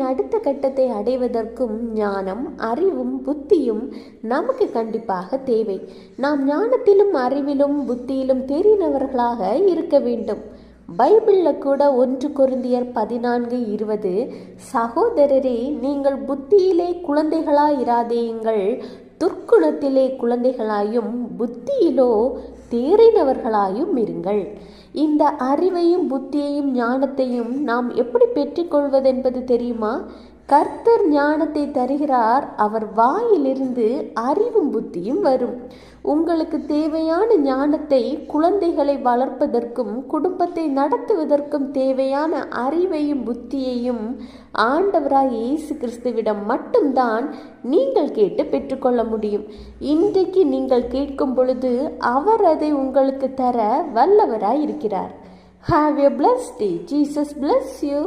வாழ்க்கையின் அடுத்த கட்டத்தை அடைவதற்கும் ஞானம், அறிவும், புத்தியும் நமக்கு கண்டிப்பாக தேவை. நாம் ஞானத்திலும் அறிவிலும் புத்தியிலும் தெரிந்தவர்களாக இருக்க வேண்டும். பைபிளில் கூட 1 கொரிந்தியர் 14:20, சகோதரரே, நீங்கள் புத்தியிலே குழந்தைகளாயிராதேயுங்கள், துர்க்குணத்திலே குழந்தைகளாயும் புத்தியிலோ தேறினவர்களாயும் இருங்கள். இந்த அறிவையும் புத்தியையும் ஞானத்தையும் நாம் எப்படி பெற்றுக்கொள்வதென்பது தெரியுமா? கர்த்தர் ஞானத்தை தருகிறார், அவர் வாயிலிருந்து அறிவும் புத்தியும் வரும். உங்களுக்கு தேவையான ஞானத்தை குழந்தைகளை வளர்ப்பதற்கும் குடும்பத்தை நடத்துவதற்கும் தேவையான அறிவையும் புத்தியையும் ஆண்டவராய் இயேசு கிறிஸ்துவிடம் மட்டும்தான் நீங்கள் கேட்டு பெற்றுக்கொள்ள முடியும். இன்றைக்கு நீங்கள் கேட்கும் பொழுது அவர் அதை உங்களுக்கு தர வல்லவராய் இருக்கிறார். Have a blessed day. Jesus bless you.